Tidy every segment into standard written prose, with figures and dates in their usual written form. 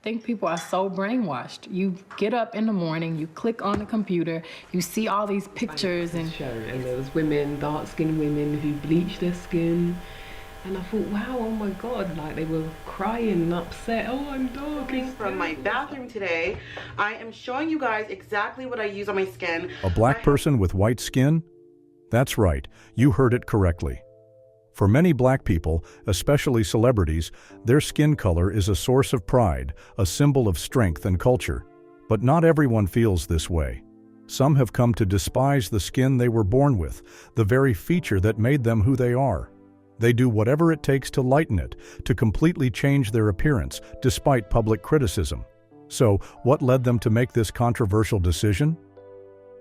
think people are so brainwashed. You get up in the morning, you click on the computer, you see all these pictures and there was women, dark-skinned women who bleached their skin. And I thought, wow, oh my God, like they were crying and upset. Oh, I'm dark. From my bathroom today, I am showing you guys exactly what I use on my skin. A black person with white skin? That's right, you heard it correctly. For many black people, especially celebrities, their skin color is a source of pride, a symbol of strength and culture. But not everyone feels this way. Some have come to despise the skin they were born with, the very feature that made them who they are. They do whatever it takes to lighten it, to completely change their appearance, despite public criticism. So, what led them to make this controversial decision?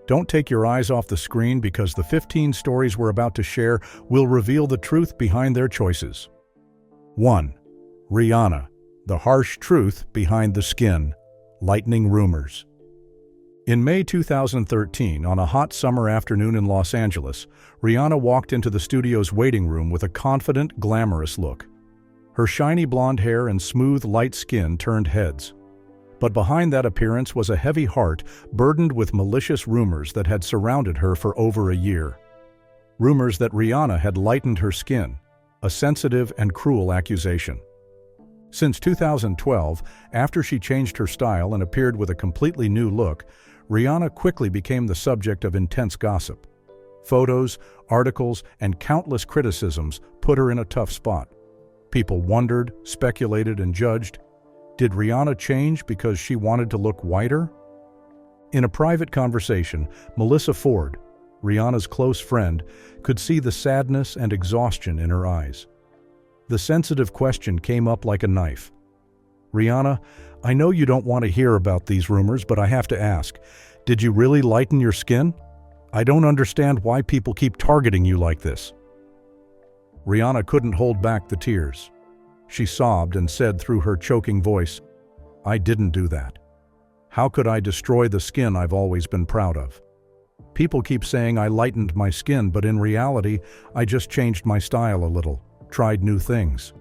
Don't take your eyes off the screen because the 15 stories we're about to share will reveal the truth behind their choices. 1. Rihanna, the harsh truth behind the skin, lightening rumors. In May 2013, on a hot summer afternoon in Los Angeles, Rihanna walked into the studio's waiting room with a confident, glamorous look. Her shiny blonde hair and smooth, light skin turned heads. But behind that appearance was a heavy heart burdened with malicious rumors that had surrounded her for over a year. Rumors that Rihanna had lightened her skin, a sensitive and cruel accusation. Since 2012, after she changed her style and appeared with a completely new look, Rihanna quickly became the subject of intense gossip. Photos, articles, and countless criticisms put her in a tough spot. People wondered, speculated, and judged. Did Rihanna change because she wanted to look whiter? In a private conversation, Melissa Ford, Rihanna's close friend, could see the sadness and exhaustion in her eyes. The sensitive question came up like a knife. Rihanna, I know you don't want to hear about these rumors, but I have to ask, did you really lighten your skin? I don't understand why people keep targeting you like this. Rihanna couldn't hold back the tears. She sobbed and said through her choking voice, I didn't do that. How could I destroy the skin I've always been proud of? People keep saying I lightened my skin, but in reality, I just changed my style a little, tried new things.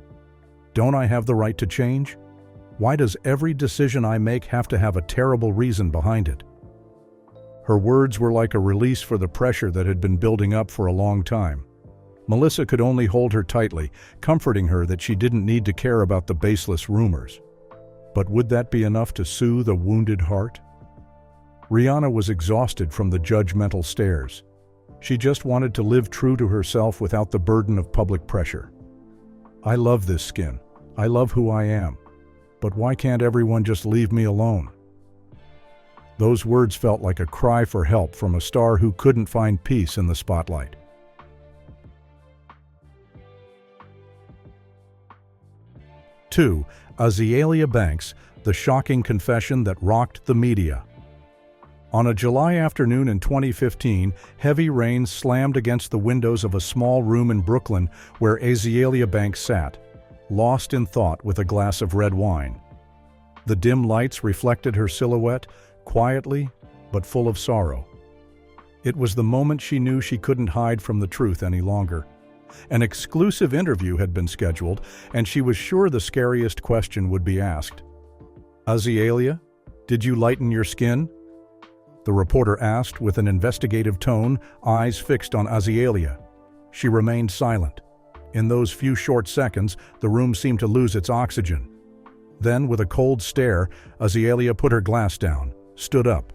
Don't I have the right to change? Why does every decision I make have to have a terrible reason behind it? Her words were like a release for the pressure that had been building up for a long time. Melissa could only hold her tightly, comforting her that she didn't need to care about the baseless rumors. But would that be enough to soothe a wounded heart? Rihanna was exhausted from the judgmental stares. She just wanted to live true to herself without the burden of public pressure. I love this skin. I love who I am. But why can't everyone just leave me alone? Those words felt like a cry for help from a star who couldn't find peace in the spotlight. 2. Azealia Banks, the shocking confession that rocked the media. On a July afternoon in 2015, heavy rain slammed against the windows of a small room in Brooklyn where Azealia Banks sat, lost in thought with a glass of red wine. The dim lights reflected her silhouette, quietly but full of sorrow. It was the moment she knew she couldn't hide from the truth any longer. An exclusive interview had been scheduled, and she was sure the scariest question would be asked. Azealia, did you lighten your skin? The reporter asked with an investigative tone, eyes fixed on Azealia. She remained silent. In those few short seconds, the room seemed to lose its oxygen. Then, with a cold stare, Azealia put her glass down, stood up.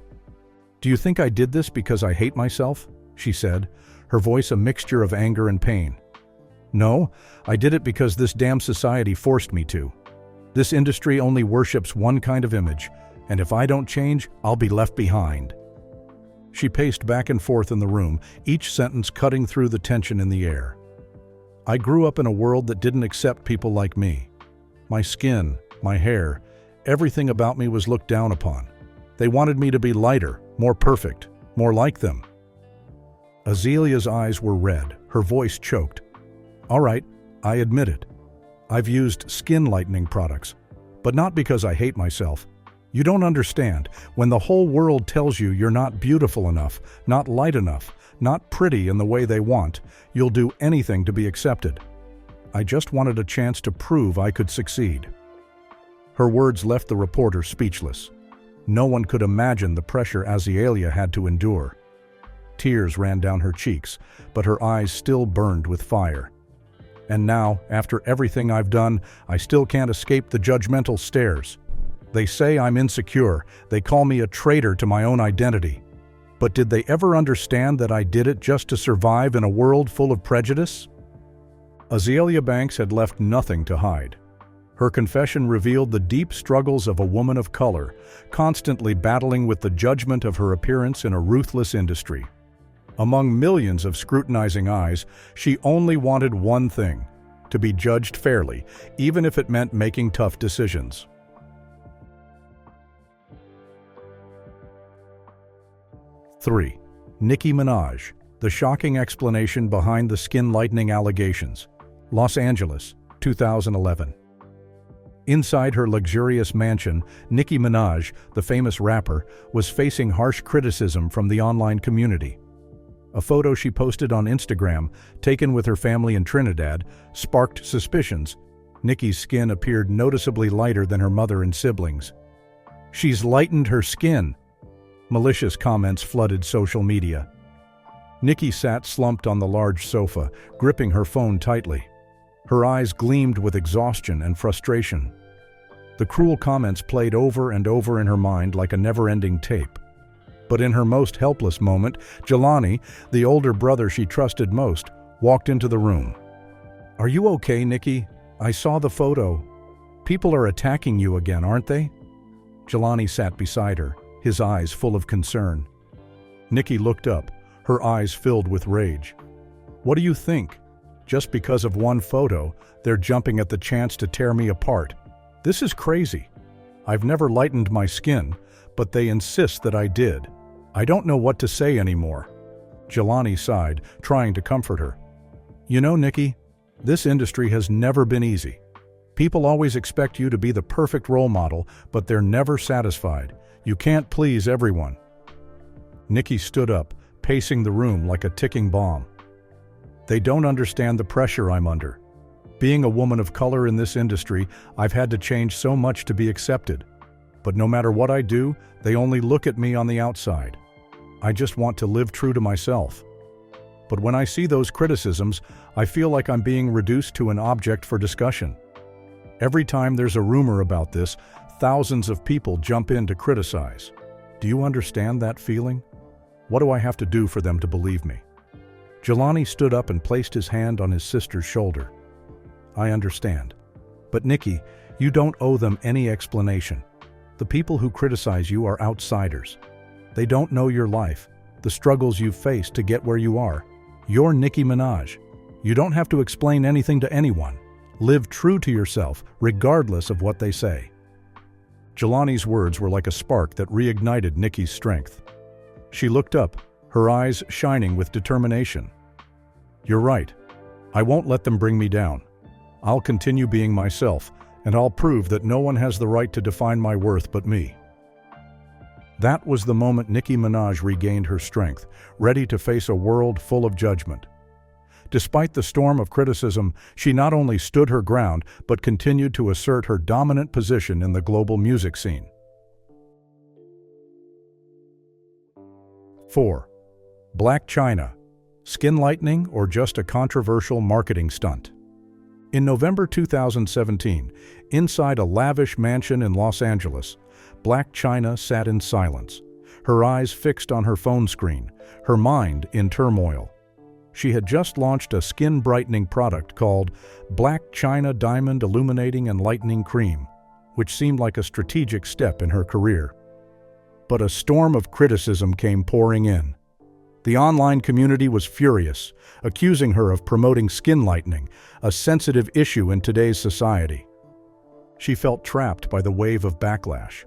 Do you think I did this because I hate myself? She said, her voice a mixture of anger and pain. No, I did it because this damn society forced me to. This industry only worships one kind of image, and if I don't change, I'll be left behind. She paced back and forth in the room, each sentence cutting through the tension in the air. I grew up in a world that didn't accept people like me. My skin, my hair, everything about me was looked down upon. They wanted me to be lighter, more perfect, more like them. Azealia's eyes were red, her voice choked. All right, I admit it. I've used skin lightening products, but not because I hate myself. You don't understand. When the whole world tells you you're not beautiful enough, not light enough, not pretty in the way they want, you'll do anything to be accepted. I just wanted a chance to prove I could succeed. Her words left the reporter speechless. No one could imagine the pressure Azealia had to endure. Tears ran down her cheeks, but her eyes still burned with fire. And now, after everything I've done, I still can't escape the judgmental stares. They say I'm insecure. They call me a traitor to my own identity. But did they ever understand that I did it just to survive in a world full of prejudice? Azealia Banks had left nothing to hide. Her confession revealed the deep struggles of a woman of color, constantly battling with the judgment of her appearance in a ruthless industry. Among millions of scrutinizing eyes, she only wanted one thing: to be judged fairly, even if it meant making tough decisions. Three, Nicki Minaj, the shocking explanation behind the skin lightening allegations. Los Angeles, 2011. Inside her luxurious mansion, Nicki Minaj, the famous rapper, was facing harsh criticism from the online community. A photo she posted on Instagram, taken with her family in Trinidad, sparked suspicions. Nicki's skin appeared noticeably lighter than her mother and siblings. "She's lightened her skin." Malicious comments flooded social media. Nicki sat slumped on the large sofa, gripping her phone tightly. Her eyes gleamed with exhaustion and frustration. The cruel comments played over and over in her mind like a never-ending tape. But in her most helpless moment, Jelani, the older brother she trusted most, walked into the room. "Are you okay, Nicki? I saw the photo. People are attacking you again, aren't they?" Jelani sat beside her, his eyes full of concern. Nicki looked up, her eyes filled with rage. "What do you think? Just because of one photo, they're jumping at the chance to tear me apart. This is crazy. I've never lightened my skin, but they insist that I did. I don't know what to say anymore." Jelani sighed, trying to comfort her. "You know, Nicki, this industry has never been easy. People always expect you to be the perfect role model, but they're never satisfied. You can't please everyone." Nicki stood up, pacing the room like a ticking bomb. "They don't understand the pressure I'm under. Being a woman of color in this industry, I've had to change so much to be accepted. But no matter what I do, they only look at me on the outside. I just want to live true to myself. But when I see those criticisms, I feel like I'm being reduced to an object for discussion. Every time there's a rumor about this, thousands of people jump in to criticize. Do you understand that feeling? What do I have to do for them to believe me?" Jelani stood up and placed his hand on his sister's shoulder. "I understand. But Nicki, you don't owe them any explanation. The people who criticize you are outsiders. They don't know your life, the struggles you've faced to get where you are. You're Nicki Minaj. You don't have to explain anything to anyone. Live true to yourself, regardless of what they say." Jelani's words were like a spark that reignited Nicki's strength. She looked up, her eyes shining with determination. "You're right. I won't let them bring me down. I'll continue being myself, and I'll prove that no one has the right to define my worth but me." That was the moment Nicki Minaj regained her strength, ready to face a world full of judgment. Despite the storm of criticism, she not only stood her ground, but continued to assert her dominant position in the global music scene. 4. Blac Chyna. Skin lightening or just a controversial marketing stunt? In November 2017, inside a lavish mansion in Los Angeles, Blac Chyna sat in silence, her eyes fixed on her phone screen, her mind in turmoil. She had just launched a skin-brightening product called Blac Chyna Diamond Illuminating and Lightening Cream, which seemed like a strategic step in her career. But a storm of criticism came pouring in. The online community was furious, accusing her of promoting skin lightening, a sensitive issue in today's society. She felt trapped by the wave of backlash.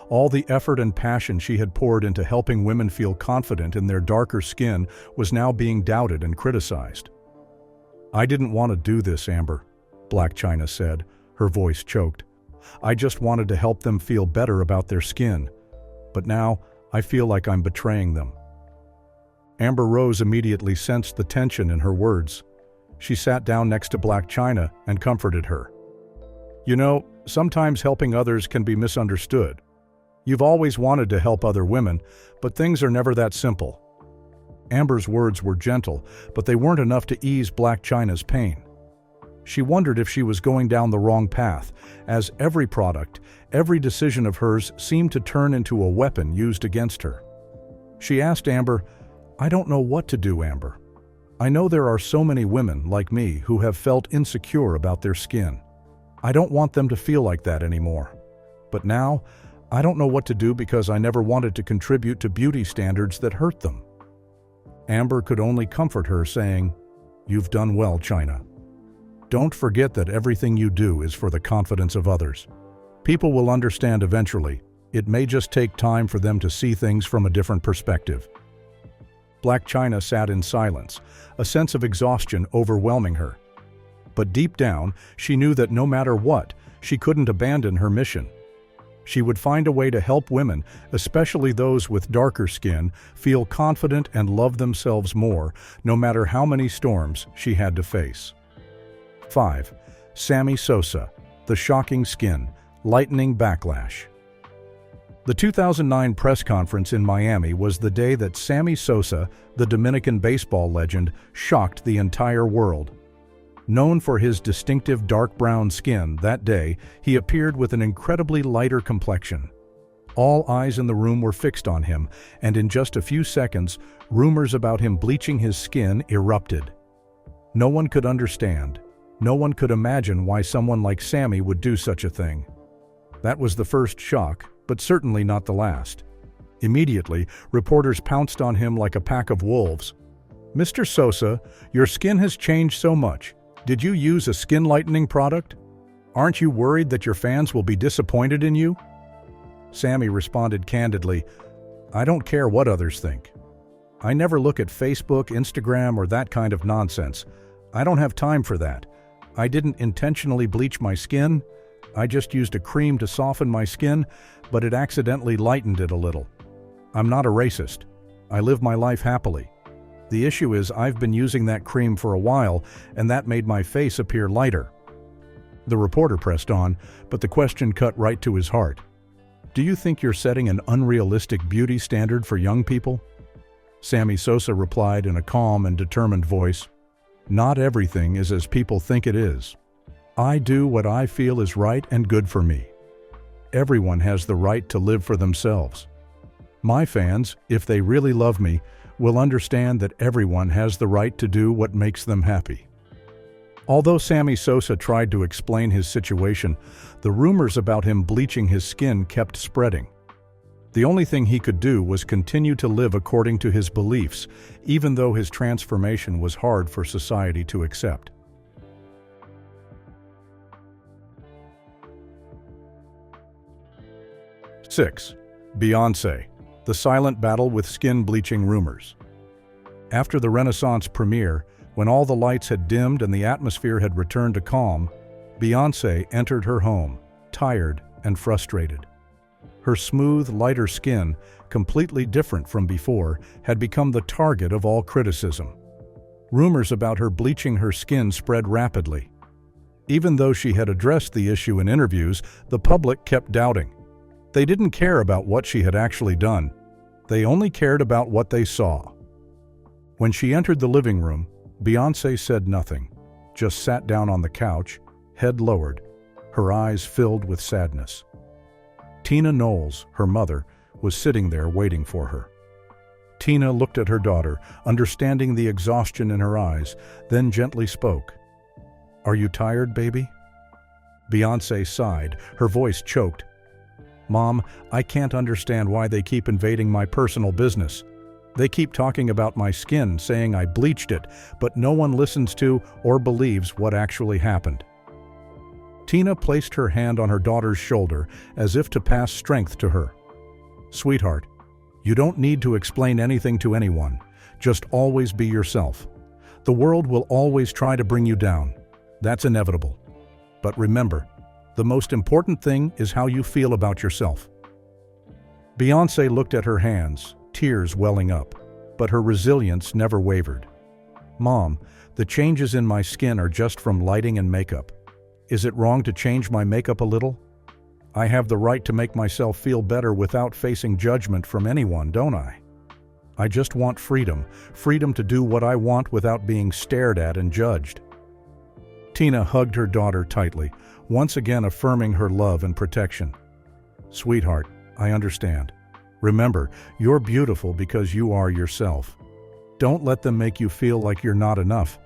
All the effort and passion she had poured into helping women feel confident in their darker skin was now being doubted and criticized. "I didn't want to do this, Amber," Blac Chyna said, her voice choked. "I just wanted to help them feel better about their skin. But now, I feel like I'm betraying them." Amber Rose immediately sensed the tension in her words. She sat down next to Blac Chyna and comforted her. You know, sometimes helping others can be misunderstood. You've always wanted to help other women, but things are never that simple. Amber's words were gentle, but they weren't enough to ease Blac Chyna's pain. She wondered if she was going down the wrong path, as every product, every decision of hers seemed to turn into a weapon used against her. She asked Amber, "I don't know what to do, Amber. I know there are so many women like me who have felt insecure about their skin. I don't want them to feel like that anymore. But now, I don't know what to do because I never wanted to contribute to beauty standards that hurt them." Amber could only comfort her, saying, "You've done well, Chyna. Don't forget that everything you do is for the confidence of others. People will understand eventually. It may just take time for them to see things from a different perspective." Blac Chyna sat in silence, a sense of exhaustion overwhelming her. But deep down, she knew that no matter what, she couldn't abandon her mission. She would find a way to help women, especially those with darker skin, feel confident and love themselves more, no matter how many storms she had to face. 5. Sammy Sosa, the shocking skin, lightening backlash. The 2009 press conference in Miami was the day that Sammy Sosa, the Dominican baseball legend, shocked the entire world. Known for his distinctive dark brown skin, that day he appeared with an incredibly lighter complexion. All eyes in the room were fixed on him, and in just a few seconds, rumors about him bleaching his skin erupted. No one could understand. No one could imagine why someone like Sammy would do such a thing. That was the first shock, but certainly not the last. Immediately, reporters pounced on him like a pack of wolves. "Mr. Sosa, your skin has changed so much. Did you use a skin lightening product? Aren't you worried that your fans will be disappointed in you?" Sammy responded candidly, "I don't care what others think. I never look at Facebook, Instagram, or that kind of nonsense. I don't have time for that. I didn't intentionally bleach my skin. I just used a cream to soften my skin, but it accidentally lightened it a little. I'm not a racist. I live my life happily. The issue is I've been using that cream for a while, and that made my face appear lighter." The reporter pressed on, but the question cut right to his heart. "Do you think you're setting an unrealistic beauty standard for young people?" Sammy Sosa replied in a calm and determined voice, "Not everything is as people think it is. I do what I feel is right and good for me. Everyone has the right to live for themselves. My fans, if they really love me, will understand that everyone has the right to do what makes them happy." Although Sammy Sosa tried to explain his situation, the rumors about him bleaching his skin kept spreading. The only thing he could do was continue to live according to his beliefs, even though his transformation was hard for society to accept. 6. Beyonce, the silent battle with skin bleaching rumors. After the Renaissance premiere, when all the lights had dimmed and the atmosphere had returned to calm, Beyonce entered her home, tired and frustrated. Her smooth, lighter skin, completely different from before, had become the target of all criticism. Rumors about her bleaching her skin spread rapidly. Even though she had addressed the issue in interviews, the public kept doubting. They didn't care about what she had actually done. They only cared about what they saw. When she entered the living room, Beyonce said nothing, just sat down on the couch, head lowered, her eyes filled with sadness. Tina Knowles, her mother, was sitting there waiting for her. Tina looked at her daughter, understanding the exhaustion in her eyes, then gently spoke. "Are you tired, baby?" Beyonce sighed, her voice choked. "Mom, I can't understand why they keep invading my personal business. They keep talking about my skin, saying I bleached it, but no one listens to or believes what actually happened." Tina placed her hand on her daughter's shoulder as if to pass strength to her. "Sweetheart, you don't need to explain anything to anyone. Just always be yourself. The world will always try to bring you down. That's inevitable. But remember, the most important thing is how you feel about yourself." Beyonce looked at her hands, tears welling up, but her resilience never wavered. "Mom, the changes in my skin are just from lighting and makeup. Is it wrong to change my makeup a little? I have the right to make myself feel better without facing judgment from anyone, don't I? I just want freedom, freedom to do what I want without being stared at and judged. Tina hugged her daughter tightly, once again affirming her love and protection. Sweetheart, I understand. Remember, you're beautiful because you are yourself. Don't let them make you feel like you're not enough.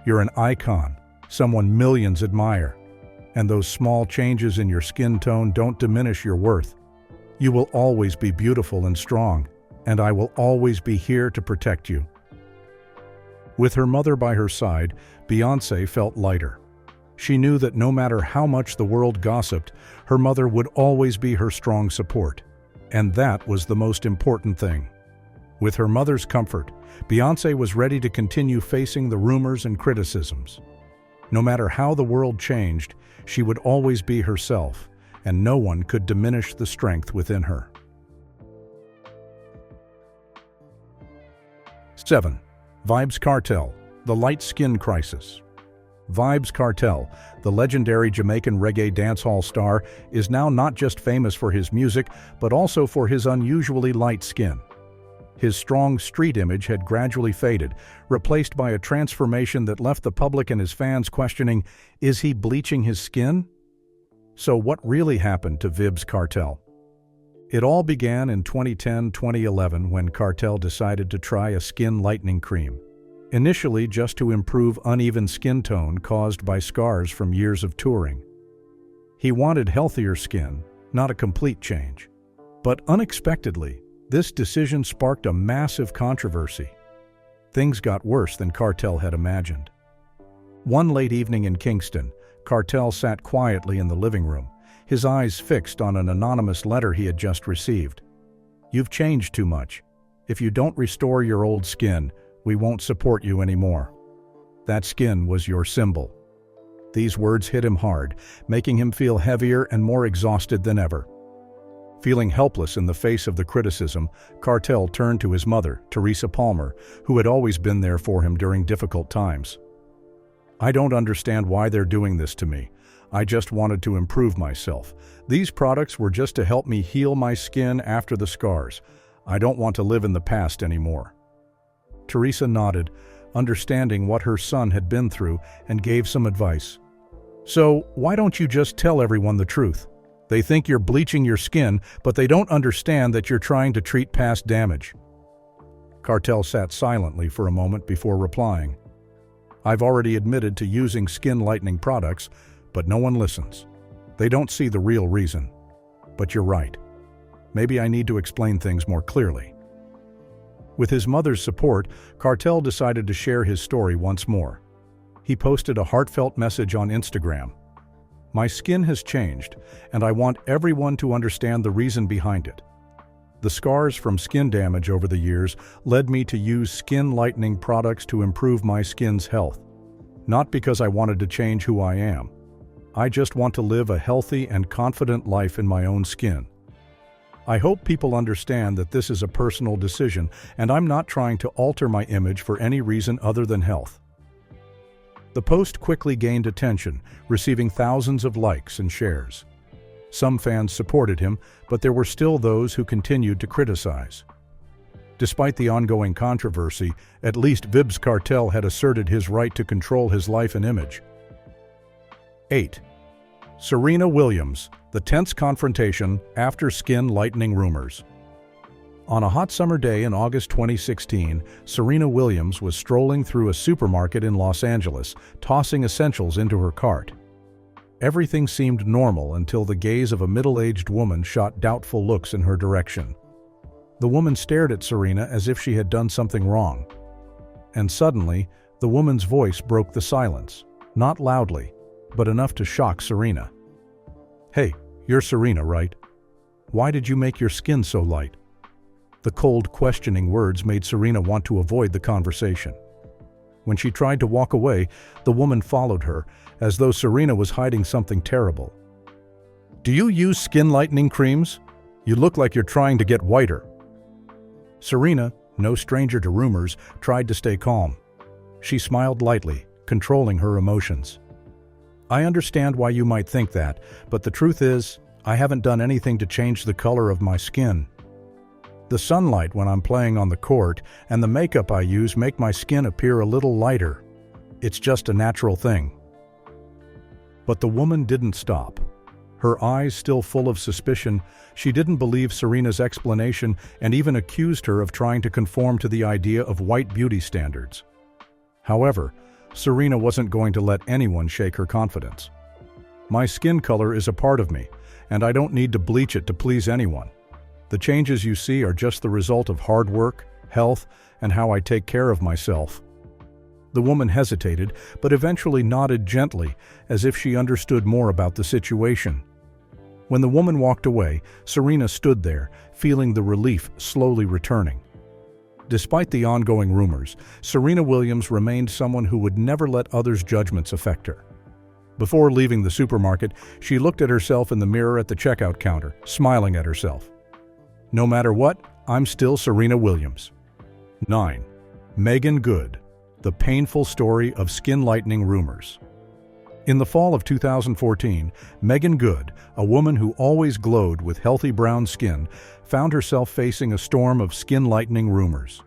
You're an icon, someone millions admire. And those small changes in your skin tone don't diminish your worth. You will always be beautiful and strong, and I will always be here to protect you. With her mother by her side, Beyonce felt lighter. She knew that no matter how much the world gossiped, her mother would always be her strong support. And that was the most important thing. With her mother's comfort, Beyonce was ready to continue facing the rumors and criticisms. No matter how the world changed, she would always be herself, and no one could diminish the strength within her. 7. Vybz Kartel, the light skin crisis. Vybz Kartel, the legendary Jamaican reggae dancehall star, is now not just famous for his music, but also for his unusually light skin. His strong street image had gradually faded, replaced by a transformation that left the public and his fans questioning, is he bleaching his skin? So what really happened to Vybz Kartel? It all began in 2010-2011 when Kartel decided to try a skin lightening cream. Initially just to improve uneven skin tone caused by scars from years of touring. He wanted healthier skin, not a complete change. But unexpectedly, this decision sparked a massive controversy. Things got worse than Kartel had imagined. One late evening in Kingston, Kartel sat quietly in the living room, his eyes fixed on an anonymous letter he had just received. "You've changed too much. If you don't restore your old skin, we won't support you anymore." That skin was your symbol. These words hit him hard, making him feel heavier and more exhausted than ever. Feeling helpless in the face of the criticism, Kartel turned to his mother, Teresa Palmer, who had always been there for him during difficult times. "I don't understand why they're doing this to me. I just wanted to improve myself. These products were just to help me heal my skin after the scars. I don't want to live in the past anymore." Teresa nodded, understanding what her son had been through, and gave some advice. "So, why don't you just tell everyone the truth? They think you're bleaching your skin, but they don't understand that you're trying to treat past damage." Kartel sat silently for a moment before replying. "I've already admitted to using skin lightening products, but no one listens. They don't see the real reason. But you're right. Maybe I need to explain things more clearly." With his mother's support, Kartel decided to share his story once more. He posted a heartfelt message on Instagram. "My skin has changed, and I want everyone to understand the reason behind it. The scars from skin damage over the years led me to use skin lightening products to improve my skin's health. Not because I wanted to change who I am. I just want to live a healthy and confident life in my own skin. I hope people understand that this is a personal decision, and I'm not trying to alter my image for any reason other than health." The post quickly gained attention, receiving thousands of likes and shares. Some fans supported him, but there were still those who continued to criticize. Despite the ongoing controversy, at least Vybz Kartel had asserted his right to control his life and image. 8. Serena Williams, the tense confrontation after skin lightening rumors. On a hot summer day in August 2016, Serena Williams was strolling through a supermarket in Los Angeles, tossing essentials into her cart. Everything seemed normal until the gaze of a middle-aged woman shot doubtful looks in her direction. The woman stared at Serena as if she had done something wrong. And suddenly, the woman's voice broke the silence, not loudly, but enough to shock Serena. "Hey, you're Serena, right? Why did you make your skin so light?" The cold, questioning words made Serena want to avoid the conversation. When she tried to walk away, the woman followed her, as though Serena was hiding something terrible. "Do you use skin lightening creams? You look like you're trying to get whiter." Serena, no stranger to rumors, tried to stay calm. She smiled lightly, controlling her emotions. I understand why you might think that, but the truth is, I haven't done anything to change the color of my skin. The sunlight when I'm playing on the court and the makeup I use make my skin appear a little lighter. It's just a natural thing. But the woman didn't stop. Her eyes still full of suspicion, she didn't believe Serena's explanation and even accused her of trying to conform to the idea of white beauty standards. However, Serena wasn't going to let anyone shake her confidence. My skin color is a part of me, and I don't need to bleach it to please anyone. The changes you see are just the result of hard work, health, and how I take care of myself. The woman hesitated, but eventually nodded gently, as if she understood more about the situation. When the woman walked away, Serena stood there, feeling the relief slowly returning. Despite the ongoing rumors, Serena Williams remained someone who would never let others' judgments affect her. Before leaving the supermarket, she looked at herself in the mirror at the checkout counter, smiling at herself. No matter what, I'm still Serena Williams. 9. Meagan Good. The painful story of skin lightening rumors. In the fall of 2014, Meagan Good, a woman who always glowed with healthy brown skin, found herself facing a storm of skin lightening rumors.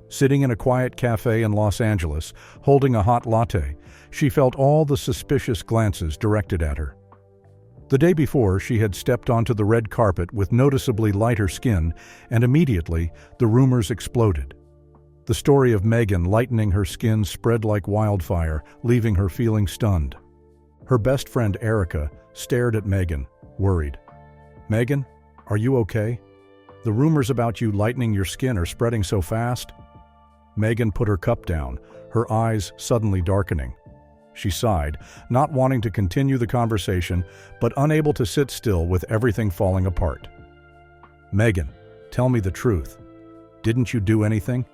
Sitting in a quiet cafe in Los Angeles, holding a hot latte, she felt all the suspicious glances directed at her. The day before, she had stepped onto the red carpet with noticeably lighter skin, and immediately, the rumors exploded. The story of Meagan lightening her skin spread like wildfire, leaving her feeling stunned. Her best friend Erica stared at Meagan, worried. "Meagan, are you okay? The rumors about you lightening your skin are spreading so fast." Meagan put her cup down, her eyes suddenly darkening. She sighed, not wanting to continue the conversation, but unable to sit still with everything falling apart. "Meagan, tell me the truth. Didn't you do anything?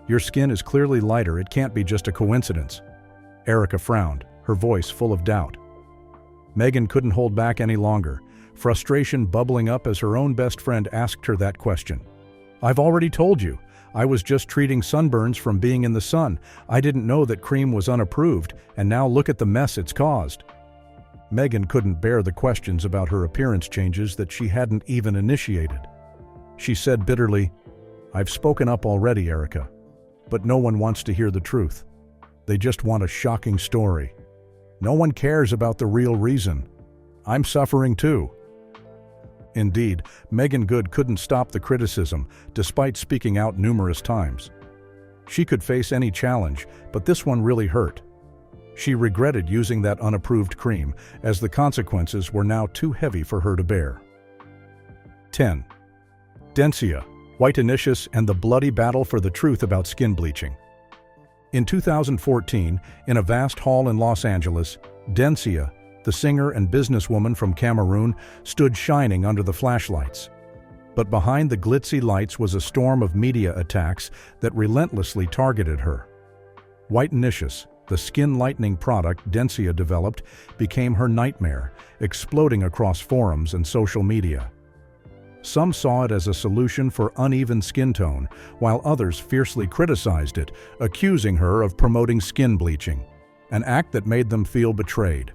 Your skin is clearly lighter, it can't be just a coincidence." Erica frowned, her voice full of doubt. Meagan couldn't hold back any longer, frustration bubbling up as her own best friend asked her that question. "I've already told you. I was just treating sunburns from being in the sun. I didn't know that cream was unapproved, and now look at the mess it's caused." Meagan couldn't bear the questions about her appearance changes that she hadn't even initiated. She said bitterly, "I've spoken up already, Erica. But no one wants to hear the truth. They just want a shocking story. No one cares about the real reason. I'm suffering too." Indeed, Meagan Good couldn't stop the criticism, despite speaking out numerous times. She could face any challenge, but this one really hurt. She regretted using that unapproved cream, as the consequences were now too heavy for her to bear. 10. Dencia, White Initius and the bloody battle for the truth about skin bleaching. In 2014, in a vast hall in Los Angeles, Dencia, the singer and businesswoman from Cameroon, stood shining under the flashlights. But behind the glitzy lights was a storm of media attacks that relentlessly targeted her. White Initius, the skin-lightening product Dencia developed, became her nightmare, exploding across forums and social media. Some saw it as a solution for uneven skin tone, while others fiercely criticized it, accusing her of promoting skin bleaching, an act that made them feel betrayed.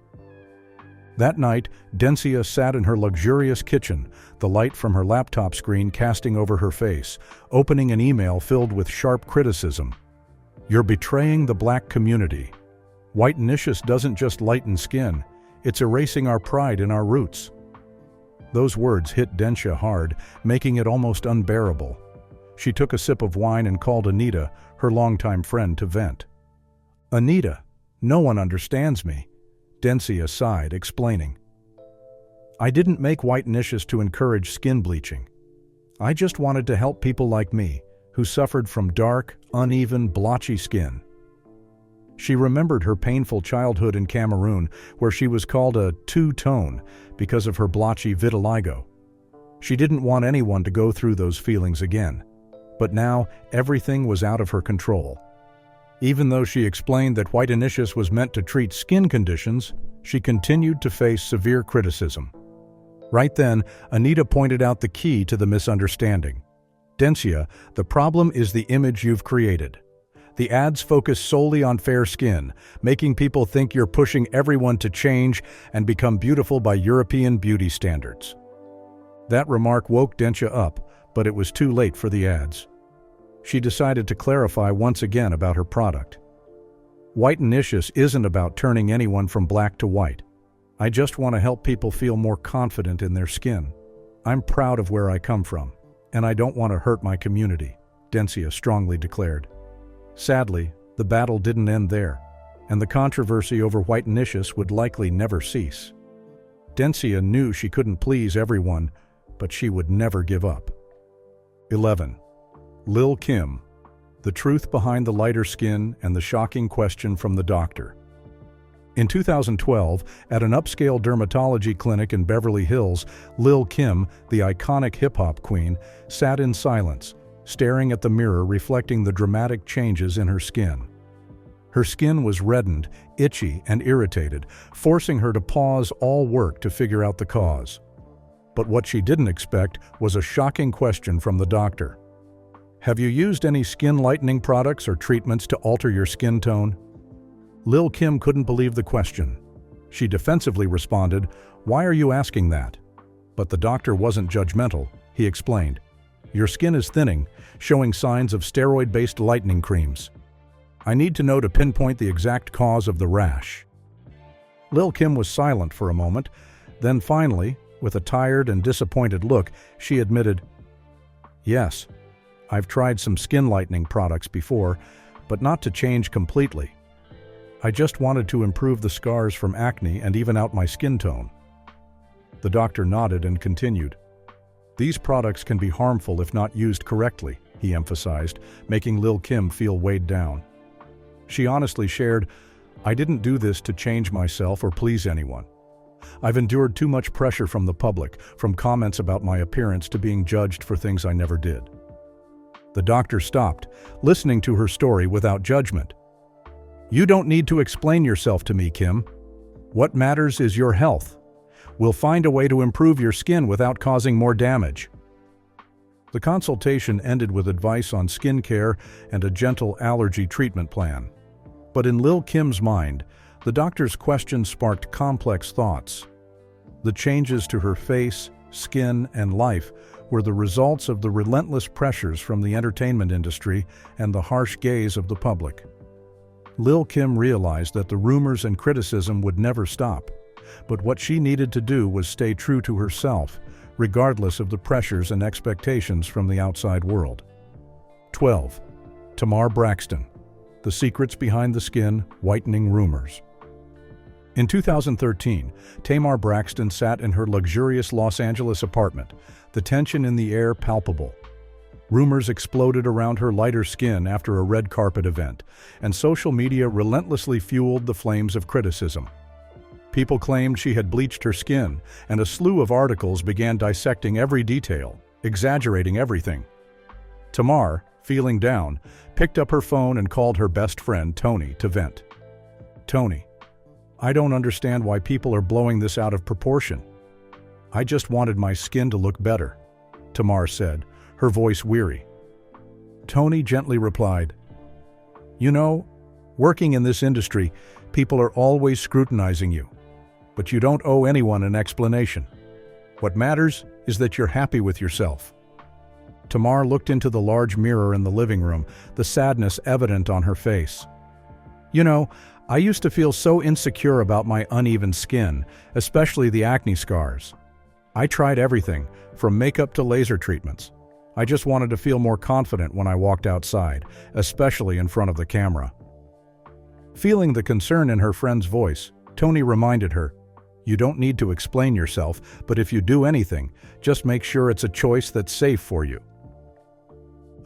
That night, Dencia sat in her luxurious kitchen, the light from her laptop screen casting over her face, opening an email filled with sharp criticism. "You're betraying the black community. White Initius doesn't just lighten skin, it's erasing our pride in our roots." Those words hit Dencia hard, making it almost unbearable. She took a sip of wine and called Anita, her longtime friend, to vent. "Anita, no one understands me," Dencia sighed, explaining. "I didn't make White Initius to encourage skin bleaching. I just wanted to help people like me, who suffered from dark, uneven, blotchy skin." She remembered her painful childhood in Cameroon, where she was called a two-tone because of her blotchy vitiligo. She didn't want anyone to go through those feelings again. But now, everything was out of her control. Even though she explained that White Initius was meant to treat skin conditions, she continued to face severe criticism. Right then, Anita pointed out the key to the misunderstanding. "Dencia, the problem is the image you've created. The ads focus solely on fair skin, making people think you're pushing everyone to change and become beautiful by European beauty standards. That remark woke Dencia up, but it was too late for the ads. She decided to clarify once again about her product. Whitenicious isn't about turning anyone from black to white. I just want to help people feel more confident in their skin. I'm proud of where I come from, and I don't want to hurt my community, Dencia strongly declared. Sadly, the battle didn't end there, and the controversy over Whitenicious would likely never cease. Dencia knew she couldn't please everyone, but she would never give up. 11. Lil Kim. The truth behind the lighter skin and the shocking question from the doctor. In 2012, at an upscale dermatology clinic in Beverly Hills, Lil Kim, the iconic hip-hop queen, sat in silence, staring at the mirror reflecting the dramatic changes in her skin. Her skin was reddened, itchy, and irritated, forcing her to pause all work to figure out the cause. But what she didn't expect was a shocking question from the doctor. Have you used any skin lightening products or treatments to alter your skin tone? Lil Kim couldn't believe the question. She defensively responded, "Why are you asking that?" But the doctor wasn't judgmental. He explained, "Your skin is thinning, showing signs of steroid-based lightening creams. I need to know to pinpoint the exact cause of the rash." Lil Kim was silent for a moment, then finally, with a tired and disappointed look, she admitted, "Yes, I've tried some skin lightening products before, but not to change completely. I just wanted to improve the scars from acne and even out my skin tone." The doctor nodded and continued, "These products can be harmful if not used correctly," he emphasized, making Lil Kim feel weighed down. She honestly shared, "I didn't do this to change myself or please anyone. I've endured too much pressure from the public, from comments about my appearance to being judged for things I never did." The doctor stopped, listening to her story without judgment. "You don't need to explain yourself to me, Kim. What matters is your health. We'll find a way to improve your skin without causing more damage." The consultation ended with advice on skincare and a gentle allergy treatment plan. But in Lil Kim's mind, the doctor's questions sparked complex thoughts. The changes to her face, skin, and life were the results of the relentless pressures from the entertainment industry and the harsh gaze of the public. Lil Kim realized that the rumors and criticism would never stop, but what she needed to do was stay true to herself, regardless of the pressures and expectations from the outside world. 12. Tamar Braxton. The secrets behind the skin whitening rumors. In 2013, Tamar Braxton sat in her luxurious Los Angeles apartment, the tension in the air palpable. Rumors exploded around her lighter skin after a red carpet event, and social media relentlessly fueled the flames of criticism. People claimed she had bleached her skin, and a slew of articles began dissecting every detail, exaggerating everything. Tamar, feeling down, picked up her phone and called her best friend, Tony, to vent. "Tony, I don't understand why people are blowing this out of proportion. I just wanted my skin to look better," Tamar said, her voice weary. Tony gently replied, "You know, working in this industry, people are always scrutinizing you, but you don't owe anyone an explanation. What matters is that you're happy with yourself." Tamar looked into the large mirror in the living room, the sadness evident on her face. "You know, I used to feel so insecure about my uneven skin, especially the acne scars. I tried everything, from makeup to laser treatments. I just wanted to feel more confident when I walked outside, especially in front of the camera." Feeling the concern in her friend's voice, Tony reminded her, "You don't need to explain yourself, but if you do anything, just make sure it's a choice that's safe for you."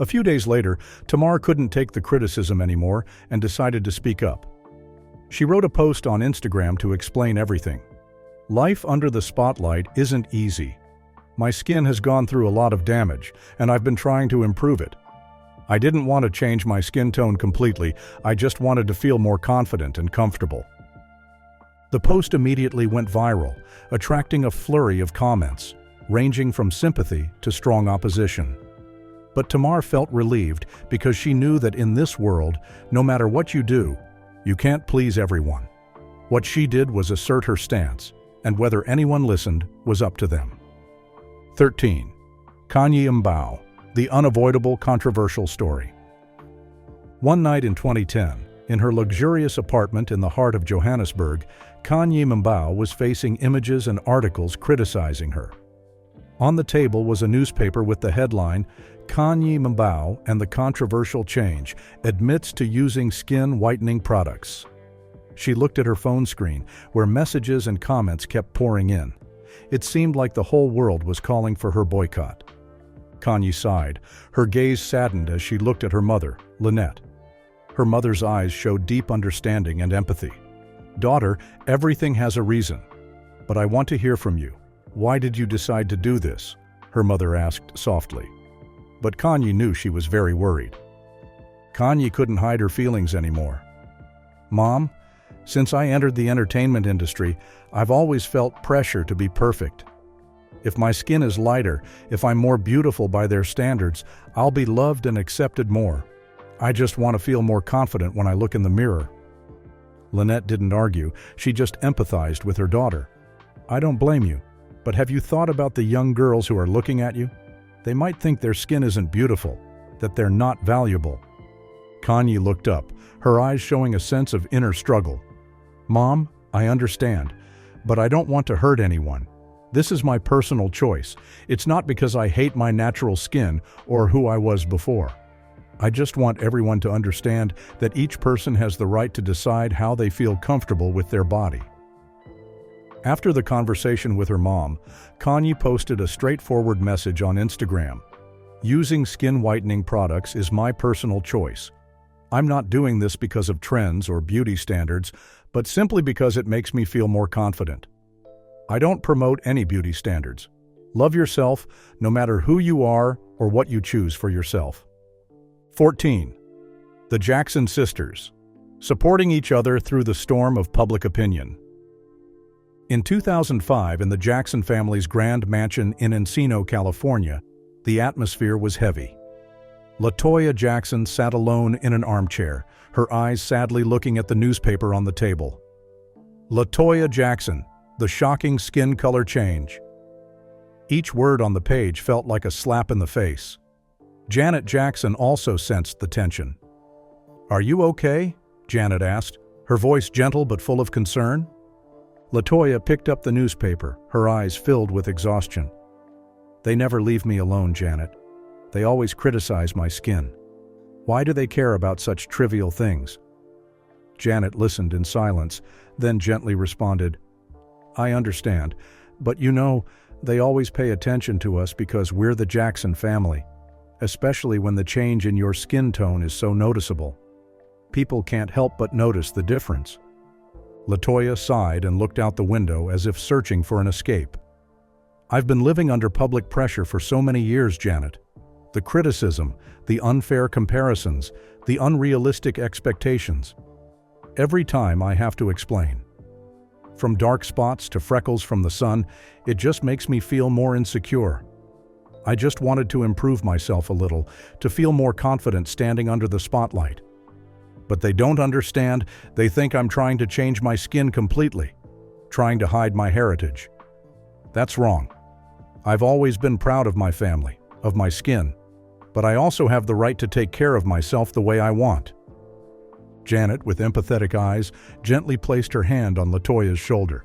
A few days later, Tamar couldn't take the criticism anymore and decided to speak up. She wrote a post on Instagram to explain everything. "Life under the spotlight isn't easy. My skin has gone through a lot of damage, and I've been trying to improve it. I didn't want to change my skin tone completely, I just wanted to feel more confident and comfortable." The post immediately went viral, attracting a flurry of comments, ranging from sympathy to strong opposition. But Tamar felt relieved because she knew that in this world, no matter what you do, you can't please everyone. What she did was assert her stance, and whether anyone listened was up to them. 13. Khanyi Mbau, the unavoidable controversial story. One night in 2010, in her luxurious apartment in the heart of Johannesburg, Khanyi Mbau was facing images and articles criticizing her. On the table was a newspaper with the headline, "Khanyi Mbau and the Controversial Change Admits to Using Skin Whitening Products." She looked at her phone screen, where messages and comments kept pouring in. It seemed like the whole world was calling for her boycott. Khanyi sighed, her gaze saddened as she looked at her mother, Lynette. Her mother's eyes showed deep understanding and empathy. "Daughter, everything has a reason. But I want to hear from you. Why did you decide to do this?" her mother asked softly. But Khanyi knew she was very worried. Khanyi couldn't hide her feelings anymore. "Mom, since I entered the entertainment industry, I've always felt pressure to be perfect. If my skin is lighter, if I'm more beautiful by their standards, I'll be loved and accepted more. I just want to feel more confident when I look in the mirror." Lynette didn't argue, she just empathized with her daughter. "I don't blame you, but have you thought about the young girls who are looking at you? They might think their skin isn't beautiful, that they're not valuable." Khanyi looked up, her eyes showing a sense of inner struggle. "Mom, I understand, but I don't want to hurt anyone. This is my personal choice. It's not because I hate my natural skin or who I was before. I just want everyone to understand that each person has the right to decide how they feel comfortable with their body." After the conversation with her mom, Khanyi posted a straightforward message on Instagram. "Using skin whitening products is my personal choice. I'm not doing this because of trends or beauty standards, but simply because it makes me feel more confident. I don't promote any beauty standards. Love yourself, no matter who you are or what you choose for yourself." 14. The Jackson sisters, supporting each other through the storm of public opinion. In 2005, in the Jackson family's grand mansion in Encino, California, the atmosphere was heavy. Toya Jackson sat alone in an armchair, her eyes sadly looking at the newspaper on the table. Toya Jackson, the shocking skin color change. Each word on the page felt like a slap in the face. Janet Jackson also sensed the tension. "Are you okay?" Janet asked, her voice gentle but full of concern. Toya picked up the newspaper, her eyes filled with exhaustion. "They never leave me alone, Janet. They always criticize my skin. Why do they care about such trivial things?" Janet listened in silence, then gently responded, "I understand, but you know, they always pay attention to us because we're the Jackson family, especially when the change in your skin tone is so noticeable. People can't help but notice the difference." Toya sighed and looked out the window as if searching for an escape. "I've been living under public pressure for so many years, Janet. The criticism, the unfair comparisons, the unrealistic expectations. Every time I have to explain. From dark spots to freckles from the sun, it just makes me feel more insecure. I just wanted to improve myself a little, to feel more confident standing under the spotlight. But they don't understand, they think I'm trying to change my skin completely, trying to hide my heritage. That's wrong. I've always been proud of my family, of my skin, but I also have the right to take care of myself the way I want." Janet, with empathetic eyes, gently placed her hand on Toya's shoulder.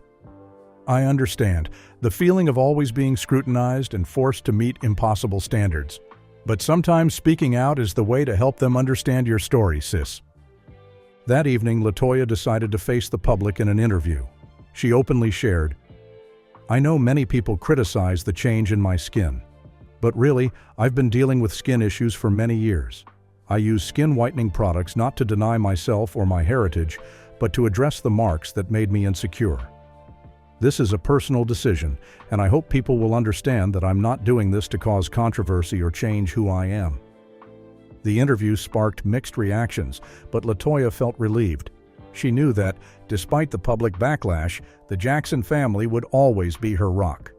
"I understand, the feeling of always being scrutinized and forced to meet impossible standards. But sometimes speaking out is the way to help them understand your story, sis." That evening, Toya decided to face the public in an interview. She openly shared, "I know many people criticize the change in my skin. But really, I've been dealing with skin issues for many years. I use skin whitening products not to deny myself or my heritage, but to address the marks that made me insecure. This is a personal decision, and I hope people will understand that I'm not doing this to cause controversy or change who I am." The interview sparked mixed reactions, but Toya felt relieved. She knew that, despite the public backlash, the Jackson family would always be her rock.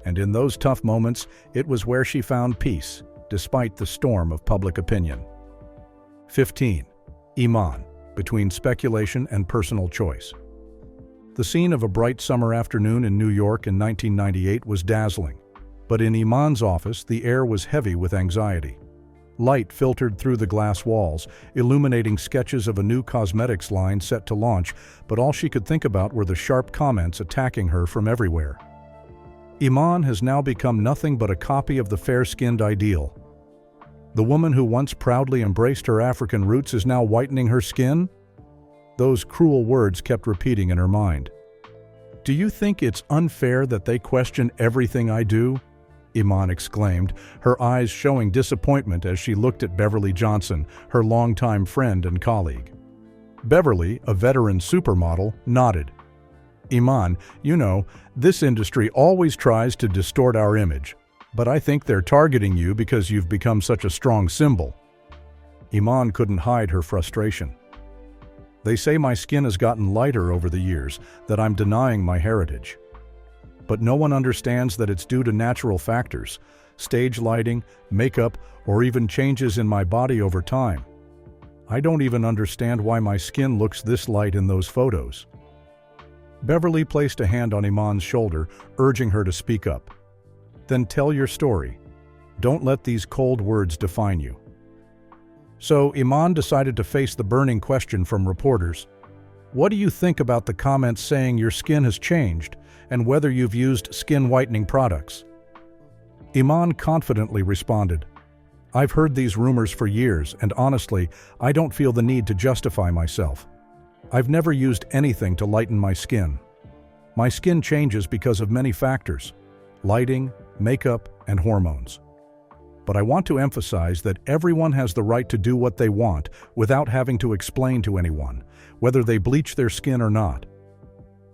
And in those tough moments, it was where she found peace, despite the storm of public opinion. 15. Iman, between speculation and personal choice. The scene of a bright summer afternoon in New York in 1998 was dazzling, but in Iman's office, the air was heavy with anxiety. Light filtered through the glass walls, illuminating sketches of a new cosmetics line set to launch, but all she could think about were the sharp comments attacking her from everywhere. Iman has now become nothing but a copy of the fair-skinned ideal. The woman who once proudly embraced her African roots is now whitening her skin? Those cruel words kept repeating in her mind. "Do you think it's unfair that they question everything I do?" Iman exclaimed, her eyes showing disappointment as she looked at Beverly Johnson, her longtime friend and colleague. Beverly, a veteran supermodel, nodded. "Iman, you know, this industry always tries to distort our image, but I think they're targeting you because you've become such a strong symbol." Iman couldn't hide her frustration. "They say my skin has gotten lighter over the years, that I'm denying my heritage. But no one understands that it's due to natural factors, stage lighting, makeup, or even changes in my body over time. I don't even understand why my skin looks this light in those photos." Beverly placed a hand on Iman's shoulder, urging her to speak up. "Then tell your story. Don't let these cold words define you." So Iman decided to face the burning question from reporters. "What do you think about the comments saying your skin has changed, and whether you've used skin-whitening products?" Iman confidently responded, "I've heard these rumors for years, and honestly, I don't feel the need to justify myself. I've never used anything to lighten my skin. My skin changes because of many factors: lighting, makeup, and hormones. But I want to emphasize that everyone has the right to do what they want without having to explain to anyone, whether they bleach their skin or not.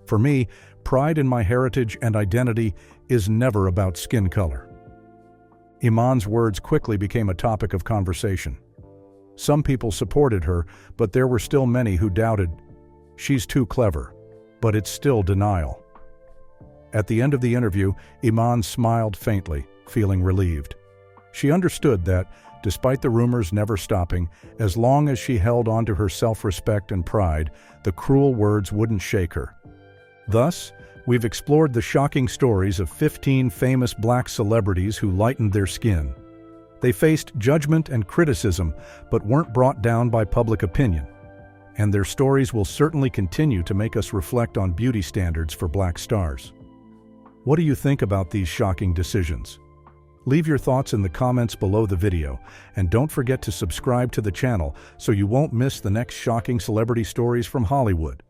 For me, pride in my heritage and identity is never about skin color." Iman's words quickly became a topic of conversation. Some people supported her, but there were still many who doubted. "She's too clever," but it's still denial. At the end of the interview, Iman smiled faintly, feeling relieved. She understood that, despite the rumors never stopping, as long as she held on to her self-respect and pride, the cruel words wouldn't shake her. Thus, we've explored the shocking stories of 15 famous black celebrities who lightened their skin. They faced judgment and criticism, but weren't brought down by public opinion. And their stories will certainly continue to make us reflect on beauty standards for black stars. What do you think about these shocking decisions? Leave your thoughts in the comments below the video, and don't forget to subscribe to the channel so you won't miss the next shocking celebrity stories from Hollywood.